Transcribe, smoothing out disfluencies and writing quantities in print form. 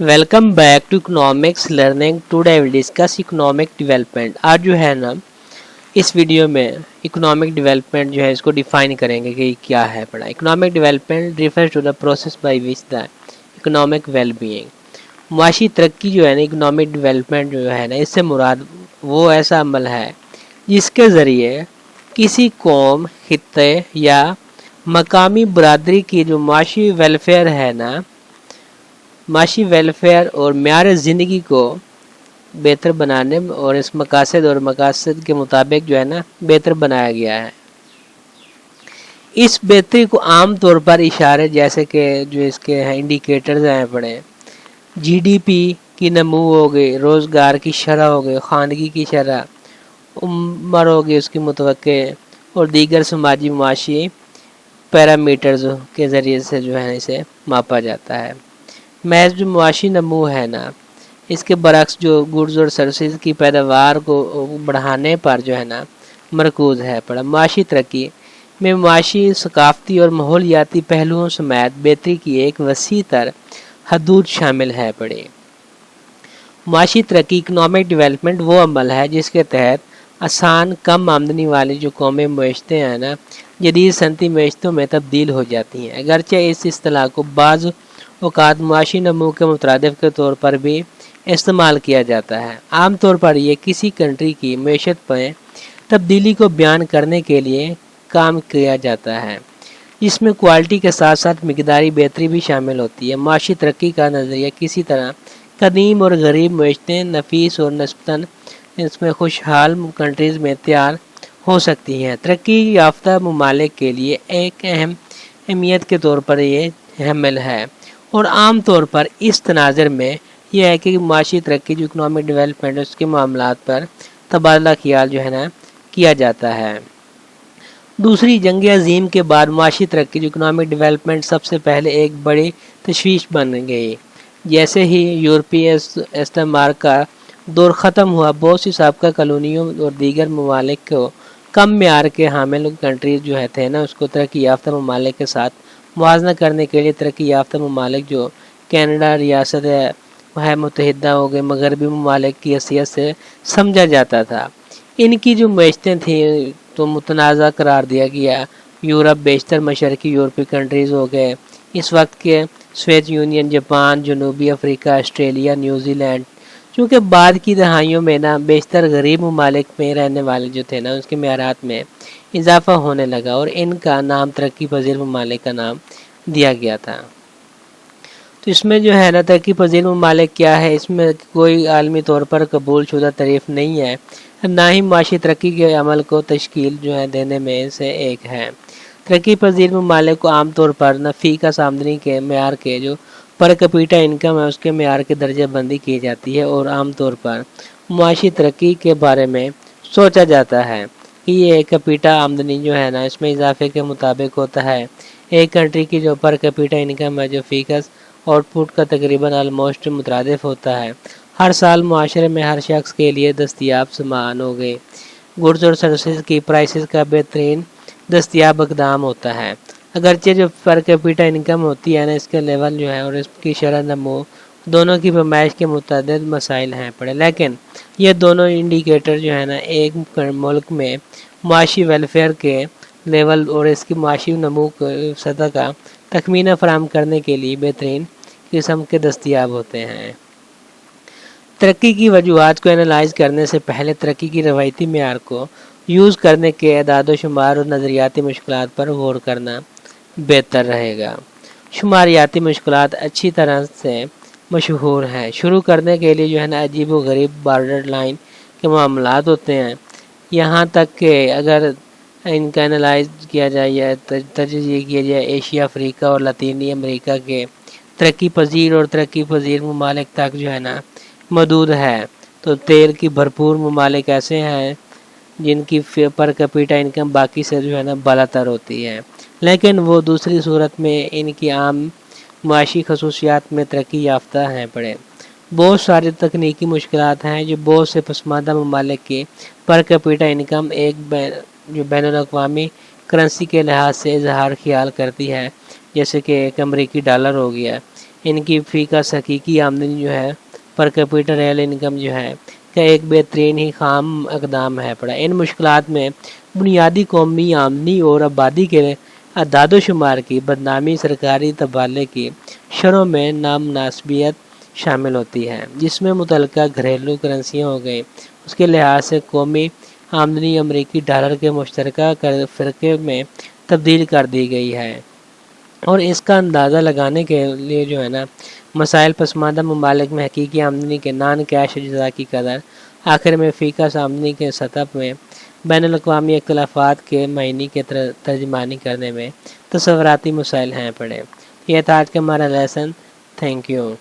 Welcome back to economics learning. Today I will discuss economic development. आज जो है ना इस वीडियो में इकोनॉमिक डेवलपमेंट जो है इसको डिफाइन करेंगे कि क्या है पढ़ा। Economic development refers to the process by which the economic well being. मुआशी तरक्की जो है ना इकोनॉमिक डेवलपमेंट जो है ना इससे मुराद वो ऐसा अमल है जिसके ज़रिए किसी कौम, खित्ते या मकामी बरादरी की जो मुआशी वेलफेयर है ना, माशी वेलफेयर और म्यार ज़िंदगी को बेहतर बनाने और इस मकासद के मुताबिक जो है ना बेहतर बनाया गया है। इस बेहतरी को आम तौर पर इशारे जैसे कि जो इसके हैं इंडिकेटर्स हैं पड़े, जीडीपी की नमू हो गई, रोज़गार की शरह हो गई, खानगी की शरह, उम्र हो गई उसकी मुतवक्के और दीगर समाजी मुआशी पैरामीटर्स के ज़रिए से जो है इसे मापा जाता है। महज जो मुआशी नमू है ना इसके बरक्स जो गुड्स और सर्विसेज की पैदावार को बढ़ाने पर जो है ना मरकूज़ है पड़ा। मुआशी तरक्की में मुआशी, सकाफती और माहौलियाती पहलुओं समेत बेहतरी की एक वसी तर हदूद शामिल है पड़े। मुआशी तरक्की इकनॉमिक डेवलपमेंट वो अमल है जिसके तहत आसान कम आमदनी वाली जो कौमें मईशतें हैं ना जदीद सनती मईशतों में तब्दील हो जाती हैं। अगरचे इस इस्तिलाह को बाज़ औक़ात मुआशी नमू के मुतरादिफ के तौर पर भी इस्तेमाल किया जाता है। आम तौर पर यह किसी कंट्री की मईशत में तब्दीली को बयान करने के लिए काम किया जाता है, जिसमें क्वालिटी के साथ साथ मिकदारी बेहतरी भी शामिल होती है। मुआशी तरक्की का नज़रिया किसी तरह कदीम और गरीब मईशतें नफीस और नस्बतन इसमें खुशहाल कंट्रीज़ में तैयार हो सकती हैं। तरक्की याफ्ता ममालिक के लिए एक अहम अहमियत के तौर पर ये हामिल है और आम तौर पर इस तनाज़र में यह है कि मुआशी तरक्की जो इकनॉमिक डेवलपमेंट उसके मामलात पर तबादला ख्याल जो है ना किया जाता है। दूसरी जंग अज़ीम के बाद मुआशी तरक्की जो इकनॉमिक डेवलपमेंट सबसे पहले एक बड़ी तशवीश बन गई। जैसे ही यूरोपीय इस्तेमार का दौर ख़त्म हुआ, बहुत सी साबका कॉलोनियों और दीगर ममालिक को कम म्यार के हामिल कंट्रीज जो है थे ना उसको तरक्की याफ्ता ममालिक के साथ मुआवजा करने के लिए तरक्की याफ्ता ममालिक जो कनाडा, रियासत मुत्तहिदा हो गए, मगरबी ममालिक की हैसियत से समझा जाता था। इनकी जो मईशतें थी तो मुतनाज़ा करार दिया गया। यूरोप बेशतर मशरकी यूरोपीय कंट्रीज़ हो गए। इस वक्त के सोवियत यूनियन, जापान, जनूबी अफ्रीका, ऑस्ट्रेलिया, न्यूजीलैंड, चूँकि बाद की दहाइयों में ना बेशतर गरीब ममालिक में रहने वाले जो थे ना उसके म्यारात में इजाफा होने लगा और इनका नाम तरक्की पजीर ममालिक का नाम दिया गया था। तो इसमें जो है ना तरक्की पजीर ममालिक क्या है, इसमें कोई आलमी तौर पर कबूल शुदा तारीफ नहीं है, ना ही माशी तरक्की के अमल को तश्कील जो है देने में से एक है। तरक्की पजीर ममालिक को आम तौर पर नफ़ी का आमदनी के मैार के जो पर कैपिटा इनकम है उसके मैार के दर्जा बंदी की जाती है और आम तौर पर मुआशी तरक्की के बारे में सोचा जाता है कि ये कैपिटा आमदनी जो है ना इसमें इजाफे के मुताबिक होता है। एक कंट्री की जो पर कैपिटा इनकम है जो फ़ीकस आउटपुट का तकरीबन आलमोस्ट मुतरादिफ होता है। हर साल मुआशरे में हर शख्स के लिए दस्तियाब सामान हो गए, गुड्स और सर्विसेज की प्राइसेस का बेहतरीन दस्तियाब इकदाम होता है। अगरचे जो पर कैपिटा इनकम होती है ना इसके लेवल जो है और इसकी शरह नमो दोनों की पैमाइश के मुतअद्दिद मसाइल हैं पड़े, लेकिन ये दोनों इंडिकेटर जो है ना एक मुल्क में मुआशी वेलफेयर के लेवल और इसकी मुआशी नमू सतह का तखमीना फराहम करने के लिए बेहतरीन किस्म के दस्तियाब होते हैं। तरक्की की वजूहात को एनालाइज करने से पहले तरक्की की रवायती मेयार को यूज़ करने के एदाद शुमार और नज़रियाती मुश्किलात पर गौर करना बेहतर रहेगा। शुमारियाती मुश्किलात अच्छी तरह से मशहूर हैं। शुरू करने के लिए जो है ना अजीब व गरीब बॉर्डर लाइन के मामलात होते हैं, यहाँ तक कि अगर इनका एनालाइज किया जाए या तजज़िया किया जाए एशिया, अफ्रीका और लातीनी अमेरिका के तरक्की पजीर और तरक्की पजीर ममालिक तक जो है ना मौजूद है, तो तेल की भरपूर ममालिक ऐसे हैं जिनकी पर कैपिटा इनकम बाकी से जो है ना बालातर होती है, लेकिन वो दूसरी सूरत में इनकी आम मुआशी खसूसियात में तरक्की याफ्ता हैं पड़े। बहुत सारी तकनीकी मुश्किलात हैं जो बहुत से पसमानदा ममालिक की पर कैपिटा इनकम एक जो बैनुल-अक़वामी करेंसी के लिहाज से इजहार ख्याल करती है, जैसे कि एक अमरीकी डॉलर हो गया। ان کی فیکس حقیقی آمدنی جو ہے پر کیپیٹل ریئل انکم جو ہے کا ایک بہترین ہی خام اقدام ہے پڑا۔ ان مشکلات میں بنیادی قومی آمدنی اور آبادی کے اعداد و شمار کی بدنامی، سرکاری تبادلے کی شرحوں میں نامناسبیت شامل ہوتی ہے، جس میں متعلقہ گھریلو کرنسیاں ہو گئی، اس کے لحاظ سے قومی آمدنی امریکی ڈالر کے مشترکہ فرقے میں تبدیل کر دی گئی ہے۔ اور اس کا اندازہ لگانے کے لیے جو ہے نا مسائل پسماندہ ممالک میں حقیقی آمدنی کے نان کیش اجزاء کی قدر آخر میں فیکس آمدنی کے سطح میں بین الاقوامی اختلافات کے معنی کے ترجمانی کرنے میں تصوراتی مسائل ہیں پڑے۔ یہ تھا آج کا ہمارا لیسن۔ Thank you.